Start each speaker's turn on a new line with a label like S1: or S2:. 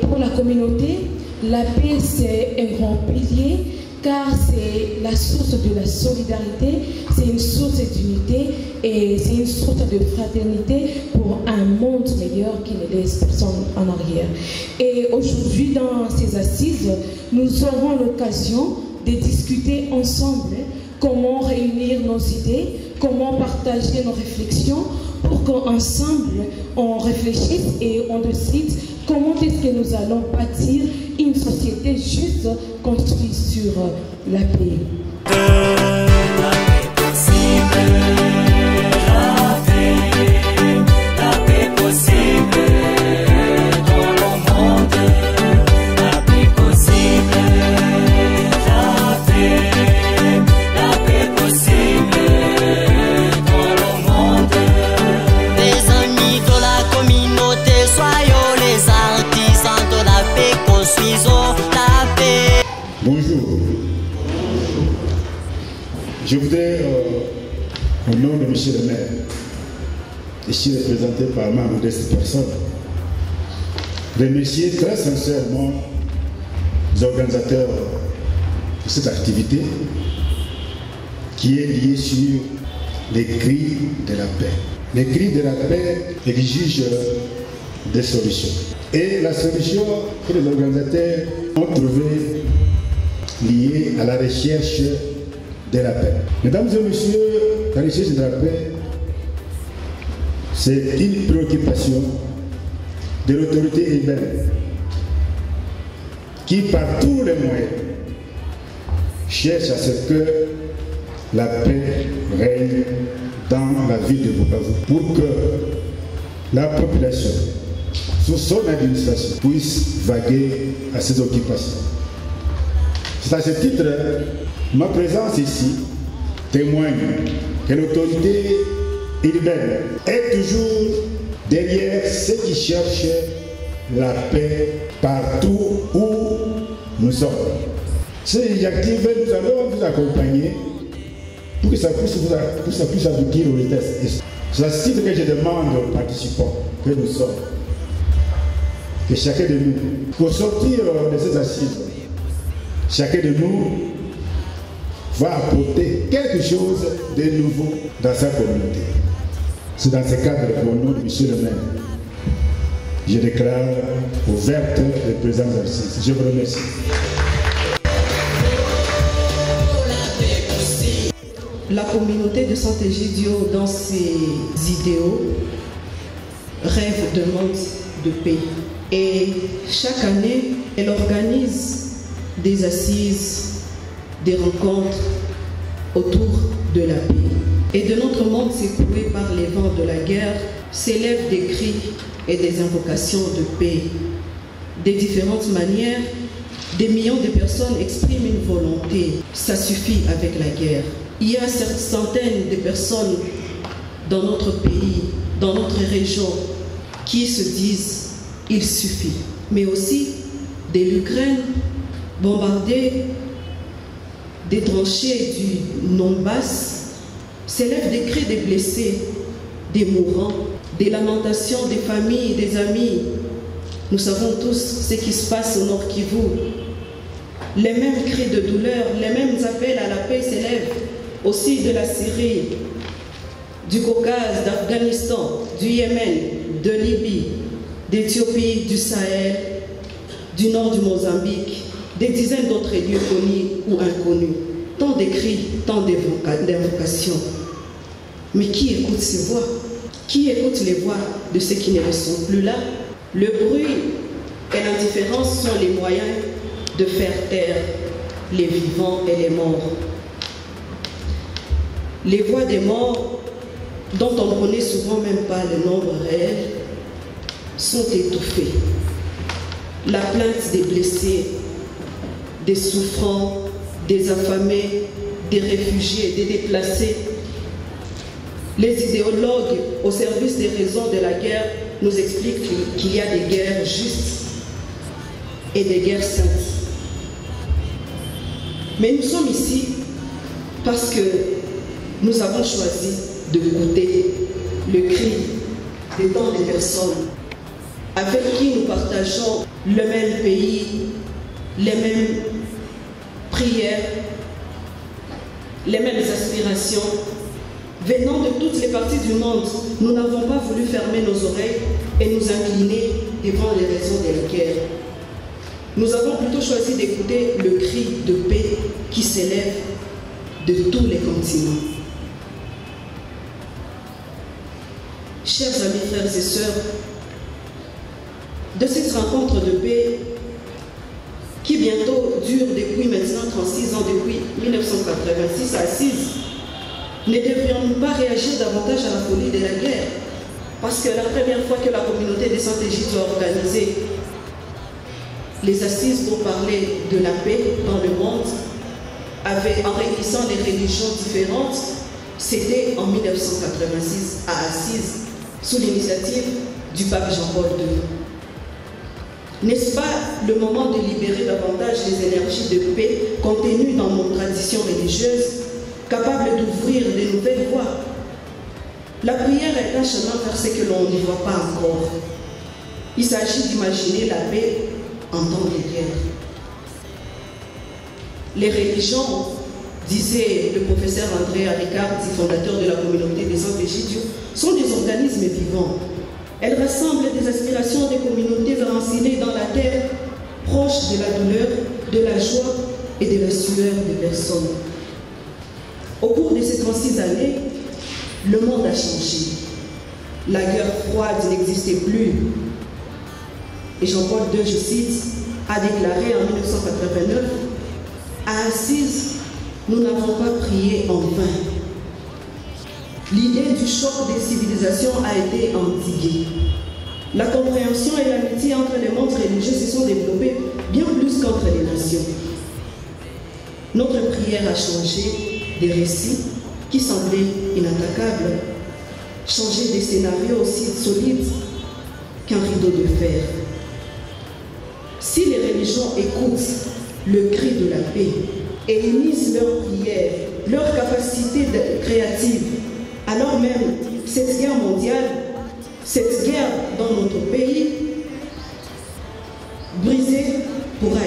S1: pour la communauté, la paix c'est un grand pilier car c'est la source de la solidarité, c'est une source d'unité et c'est une source de fraternité pour un monde meilleur qui ne laisse personne en arrière. Et aujourd'hui, dans ces assises, nous aurons l'occasion de discuter ensemble comment réunir nos idées, comment partager nos réflexions pour qu'ensemble on réfléchisse et on décide comment est-ce que nous allons bâtir une société juste construite sur la paix.
S2: La paix possible, la paix possible dans le monde, la paix possible, la paix possible dans le monde. Les amis de la communauté, soyons les artisans de la paix, construisons la paix.
S3: Bonjour. Je voudrais, au nom de M. le maire, ici représenté par ma modeste personne, remercier très sincèrement les organisateurs de cette activité qui est liée sur les cris de la paix. Les cris de la paix exigent des solutions. Et la solution que les organisateurs ont trouvée liée à la recherche de la paix. Mesdames et messieurs, la recherche de la paix, c'est une préoccupation de l'autorité urbaine qui, par tous les moyens, cherche à ce que la paix règne dans la ville de Bukavu pour que la population, sous son administration, puisse vaguer à ses occupations. C'est à ce titre, ma présence ici témoigne que l'autorité urbaine est toujours derrière ceux qui cherchent la paix partout où nous sommes. Ces initiatives, nous allons vous accompagner pour que ça puisse aboutir au test. C'est à ce titre que je demande aux participants que nous sommes, que chacun de nous, pour sortir de ces assises, chacun de nous va apporter quelque chose de nouveau dans sa communauté. C'est dans ce cadre, au nom de M. le maire, je déclare ouverte les présentes assises. Je vous remercie.
S4: La communauté de Sant'Egidio, dans ses idéaux, rêve d'un monde de paix. Et chaque année, elle organise des assises, des rencontres autour de la paix. Et de notre monde secoué par les vents de la guerre, s'élèvent des cris et des invocations de paix. De différentes manières, des millions de personnes expriment une volonté. Ça suffit avec la guerre. Il y a centaines de personnes dans notre pays, dans notre région, qui se disent « il suffit ». Mais aussi de l'Ukraine bombardée, des tranchées du Donbass, s'élèvent des cris des blessés, des mourants, des lamentations des familles, des amis. Nous savons tous ce qui se passe au Nord Kivu. Les mêmes cris de douleur, les mêmes appels à la paix s'élèvent aussi de la Syrie, du Caucase, d'Afghanistan, du Yémen, de Libye, d'Éthiopie, du Sahel, du nord du Mozambique, des dizaines d'autres lieux connus ou inconnus. Tant de cris, tant d'invocations. Mais qui écoute ces voix? Qui écoute les voix de ceux qui ne sont plus là? Le bruit et l'indifférence sont les moyens de faire taire les vivants et les morts. Les voix des morts, dont on ne connaît souvent même pas le nombre réel, sont étouffées. La plainte des blessés, des souffrants, des affamés, des réfugiés, des déplacés. Les idéologues au service des raisons de la guerre nous expliquent qu'il y a des guerres justes et des guerres saintes. Mais nous sommes ici parce que nous avons choisi de écouter le cri de tant de personnes avec qui nous partageons le même pays, les mêmes prières, les mêmes aspirations. Venant de toutes les parties du monde, nous n'avons pas voulu fermer nos oreilles et nous incliner devant les raisons de la guerre. Nous avons plutôt choisi d'écouter le cri de paix qui s'élève de tous les continents. Chers amis, frères et sœurs, de cette rencontre de paix qui bientôt dure depuis maintenant 36 ans, depuis 1986 à Assise, ne devrions-nous pas réagir davantage à la folie de la guerre? Parce que la première fois que la communauté des Saintes-Égyptes a organisé les assises pour parler de la paix dans le monde, en réunissant les religions différentes, c'était en 1986 à Assise, sous l'initiative du pape Jean-Paul II. N'est-ce pas le moment de libérer davantage les énergies de paix contenues dans nos traditions religieuses, capables d'ouvrir de nouvelles voies? La prière est un chemin vers ce que l'on ne voit pas encore. Il s'agit d'imaginer la paix en temps de guerre. Les religions, disait le professeur André Ricardi, fondateur de la communauté des Saintes-Égyptes, sont des organismes vivants. Elles rassemblent des aspirations des communautés enracinées dans la terre, proches de la douleur, de la joie et de la sueur des personnes. Au cours de ces 36 années, le monde a changé. La guerre froide n'existait plus. Et Jean-Paul II, je cite, a déclaré en 1989, « À Assise, nous n'avons pas prié en vain. » L'idée du choc des civilisations a été endiguée. La compréhension et l'amitié entre les mondes religieux se sont développées bien plus qu'entre les nations. Notre prière a changé des récits qui semblaient inattaquables, changé des scénarios aussi solides qu'un rideau de fer. Si les religions écoutent le cri de la paix et unissent leurs prières, leur capacité créative, alors même cette guerre mondiale, cette guerre dans notre pays, brisée pourra